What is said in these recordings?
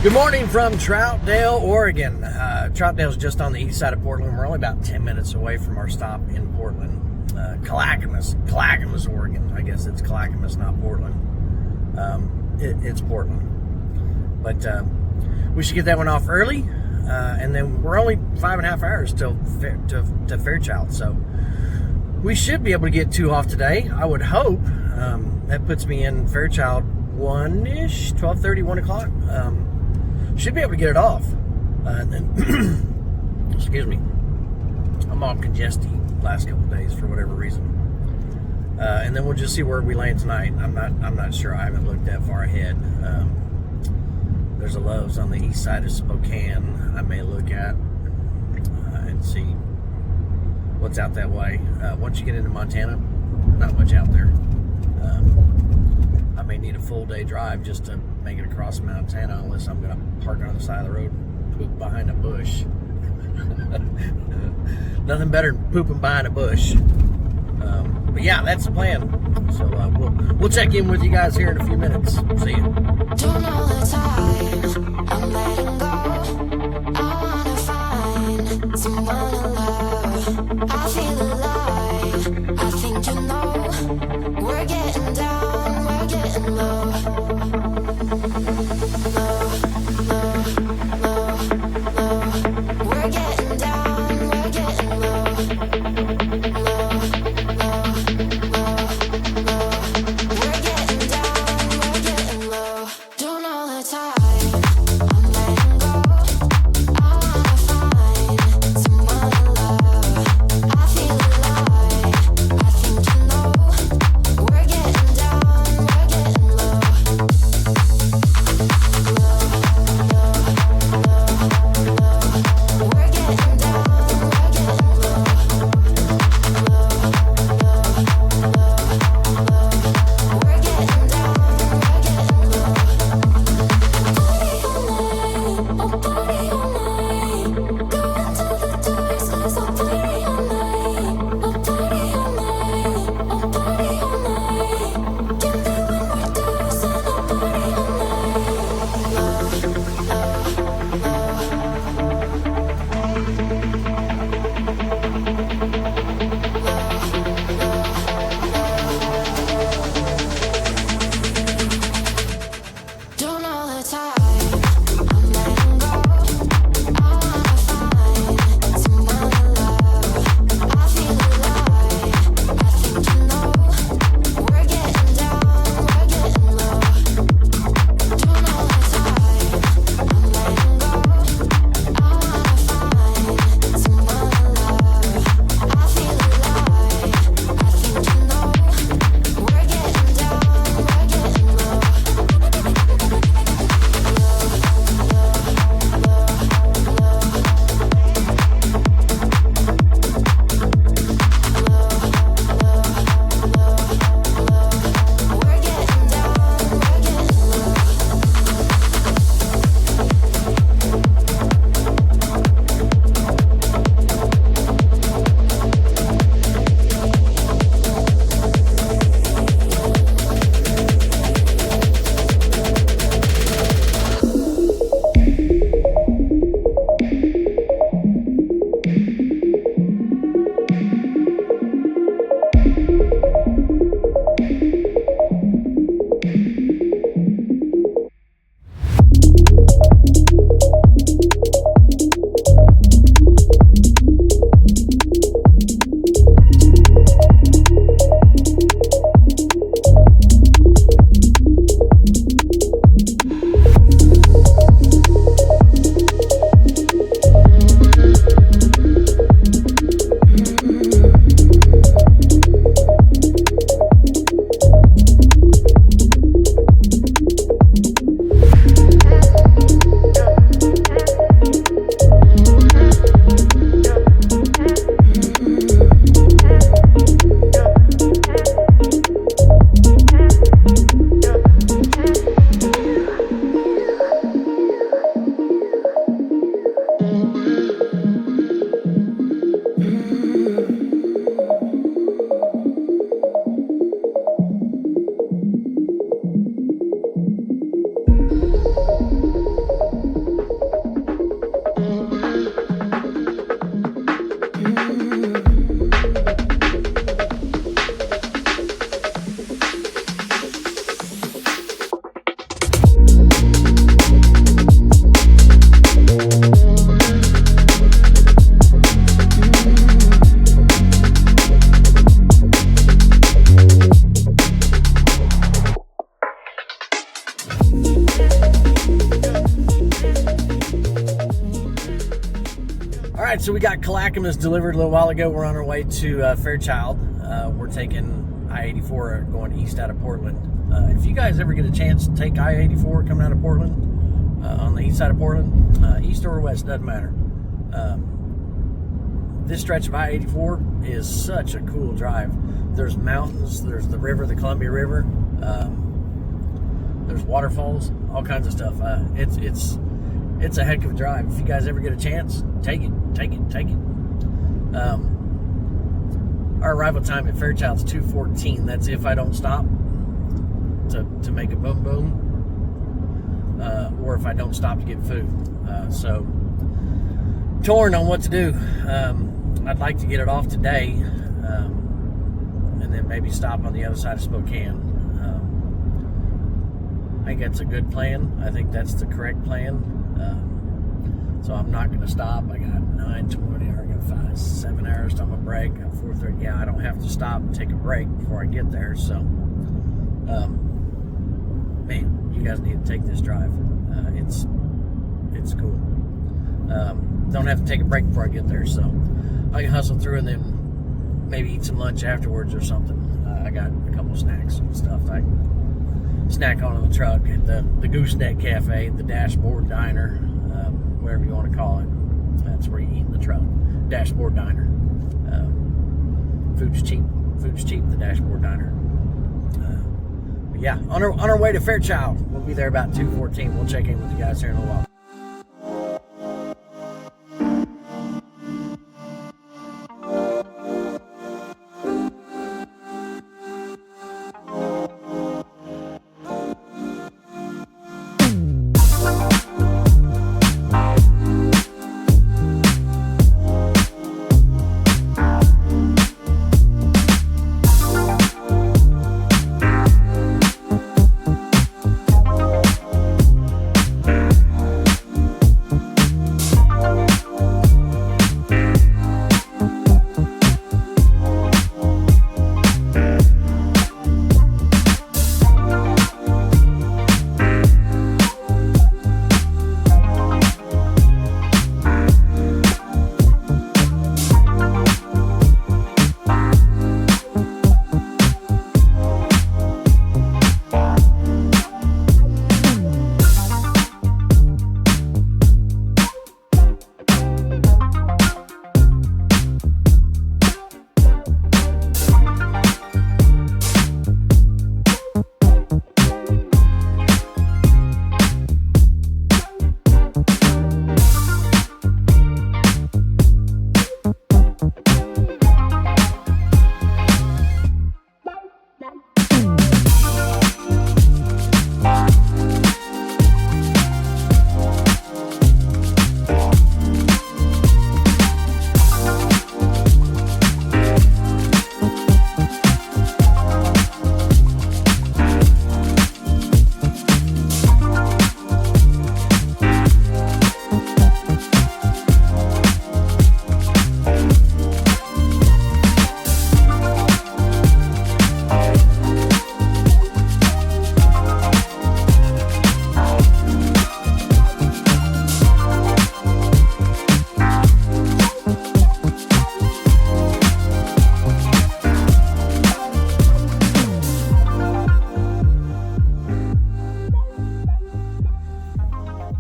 Good morning from Troutdale, Oregon. Troutdale's just on the east side of Portland. We're only about 10 minutes away from our stop in Portland. Clackamas, Oregon. I guess it's Clackamas, not Portland. It's Portland. But we should get that one off early. And then we're only 5.5 hours till to Fairchild. So we should be able to get 2 off today. I would hope. That puts me in Fairchild 1-ish, 12:30, 1 o'clock. Should be able to get it off. And then, excuse me, I'm all congested last couple of days for whatever reason. And then we'll just see where we land tonight. I'm not sure. I haven't looked that far ahead. There's a Lowe's on the east side of Spokane I may look at and see what's out that way. Once you get into Montana, not much out there. I may need a full day drive just to make it across Montana, unless I'm going to park on the side of the road and poop behind a bush. Nothing better than pooping behind a bush. But yeah, that's the plan. So we'll check in with you guys here in a few minutes. See you. Don't know the time I'm letting go. I wanna find someone to love. I feel alive. I think you know we're getting down, we're getting low. We're getting down, we're getting low. We're getting down, we're getting low. Don't know the time I'm letting go. I wanna find someone to love. I feel alive. I think you know we're getting down, we're getting low. We're getting down, we're getting low. We're getting down, we're getting low. Party all night, going to the doors, 'cause I'll party all night. I'll party all night, I'll party all night. Give me one more dose and I'll party all Don't know the time I'm letting go. I wanna find someone to love. I feel alive. I think you know we're getting down, we're getting low. Don't know the time right, so we got Clackamas delivered a little while ago. We're on our way to Fairchild. We're taking I-84 going east out of Portland. If you guys ever get a chance to take I-84 coming out of Portland, on the east side of Portland, east or west, doesn't matter. This stretch of I-84 is such a cool drive. There's mountains, there's the river, the Columbia River, there's waterfalls, all kinds of stuff. It's a heck of a drive. If you guys ever get a chance, take it. Our arrival time at Fairchild's 2:14. That's if I don't stop to make a boom boom, or if I don't stop to get food. So torn on what to do. I'd like to get it off today, and then maybe stop on the other side of Spokane. I think that's a good plan. I think that's the correct plan. So I'm not going to stop. I got 9:20, I got 7 hours on my break. At 4:30, yeah, I don't have to stop and take a break before I get there. So, man, you guys need to take this drive. It's cool. Don't have to take a break before I get there, so I can hustle through and then maybe eat some lunch afterwards or something. I got a couple snacks and stuff I can snack on in the truck at the Gooseneck Cafe, the Dashboard Diner, whatever you want to call it. That's where you eat in the truck. Dashboard Diner. Food's cheap. The Dashboard Diner. But yeah, on our way to Fairchild. We'll be there about 2:14. We'll check in with you guys here in a little while.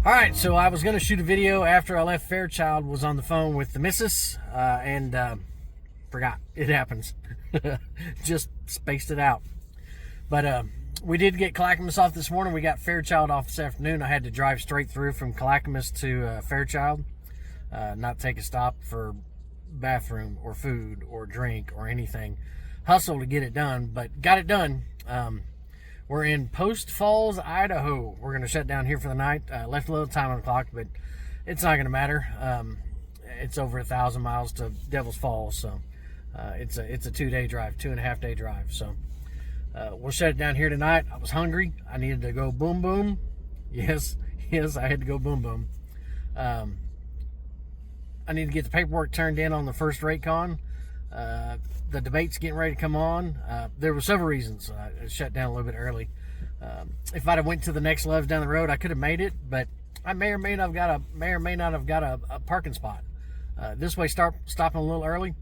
Alright, so I was going to shoot a video after I left Fairchild, was on the phone with the missus, and forgot. It happens. Just spaced it out. But we did get Clackamas off this morning. We got Fairchild off this afternoon. I had to drive straight through from Clackamas to Fairchild, not take a stop for bathroom or food or drink or anything. Hustle to get it done, but got it done. We're in Post Falls, Idaho. We're going to shut down here for the night. Left a little time on the clock, but it's not going to matter. It's over 1,000 miles to Devil's Falls, so it's a 2-day drive, 2.5-day drive. So we'll shut it down here tonight. I was hungry. I needed to go boom boom. Yes, I had to go boom boom. I need to get the paperwork turned in on the first Raycon. The debate's getting ready to come on. There were several reasons I shut down a little bit early. If I'd have went to the next loves down the road, I could have made it, but I may or may not have got a parking spot. This way, stopping a little early.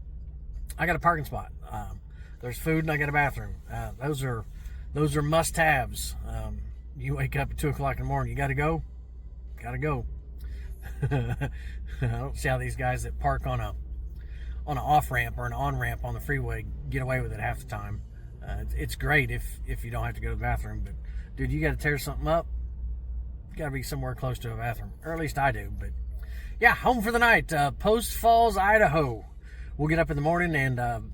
I got a parking spot. There's food and I got a bathroom. Those are must-haves. You wake up at 2 o'clock in the morning. You got to go. Got to go. I don't see how these guys that park on an off ramp or an on ramp on the freeway get away with it half the time. It's great if you don't have to go to the bathroom, but dude, you got to tear something up. You got to be somewhere close to a bathroom, or at least I do. But yeah, home for the night. Post Falls, Idaho. We'll get up in the morning and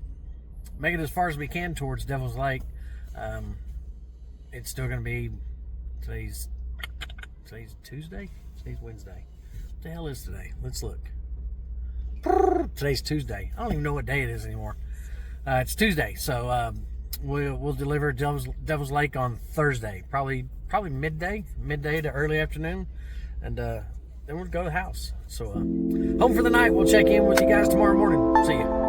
make it as far as we can towards Devil's Lake. It's still going to be today's Tuesday. Today's Wednesday. What the hell is today? Let's look. Today's Tuesday. I don't even know what day it is anymore. It's Tuesday, so we'll deliver Devil's Lake on Thursday, probably midday to early afternoon, and then we'll go to the house. So home for the night. We'll check in with you guys tomorrow morning. See you.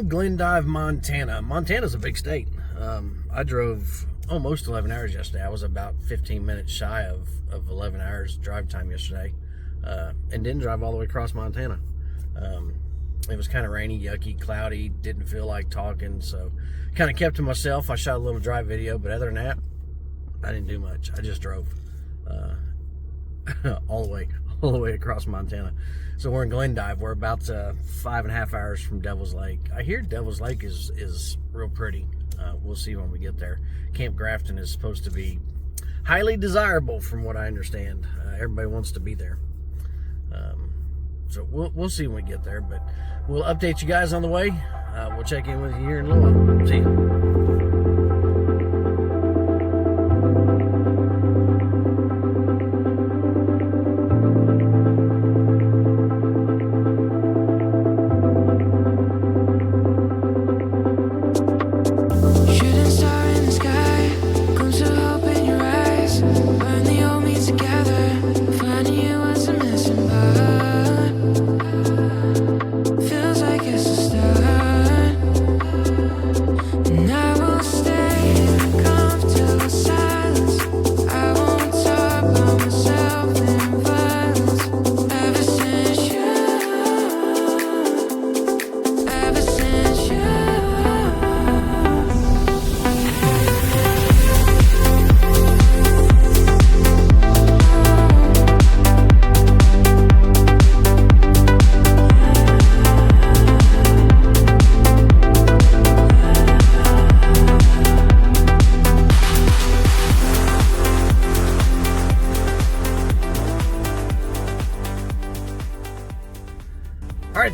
Glendive, Montana. Montana's a big state. I drove almost 11 hours yesterday. I was about 15 minutes shy of 11 hours drive time yesterday, and didn't drive all the way across Montana. It was kind of rainy, yucky, cloudy, didn't feel like talking, so kind of kept to myself. I shot a little drive video, but other than that, I didn't do much. I just drove all the way across Montana. So we're in Glendive. We're about 5.5 hours from Devil's Lake. I hear Devil's Lake is real pretty. We'll see when we get there. Camp Grafton is supposed to be highly desirable, from what I understand. Everybody wants to be there. So we'll see when we get there, but we'll update you guys on the way. We'll check in with you here in a little while. See you. Now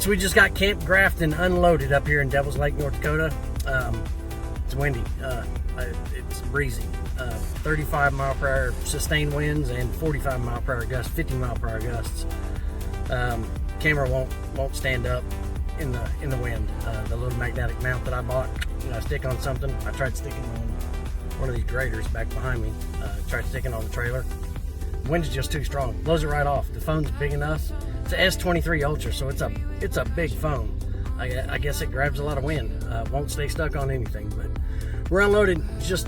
we just got Camp Grafton unloaded up here in Devil's Lake, North Dakota. It's windy. It's breezy. 35 mile per hour sustained winds and 45 mile per hour gusts, 50 mile per hour gusts. Camera won't stand up in the wind. The little magnetic mount that I bought, I stick on something. I tried sticking on one of these graders back behind me. Tried sticking on the trailer. The wind's just too strong. Blows it right off. The phone's big enough. It's an S23 Ultra, so it's a big phone. I guess it grabs a lot of wind. Won't stay stuck on anything, but we're unloaded. Just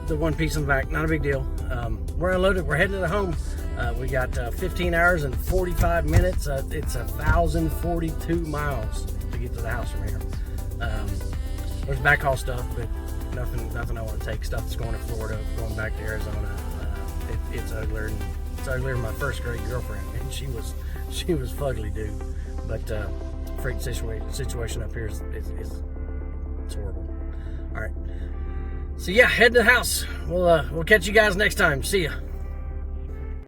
the one piece in the back. Not a big deal. We're unloaded. We're headed to home. We got 15 hours and 45 minutes. It's 1,042 miles to get to the house from here. There's backhaul stuff, but nothing I want to take. Stuff that's going to Florida, going back to Arizona. It's uglier. It's uglier than my first grade girlfriend, and she was fugly, dude. But freaking situation up here is horrible. All right. So yeah, head to the house. We'll catch you guys next time. See ya.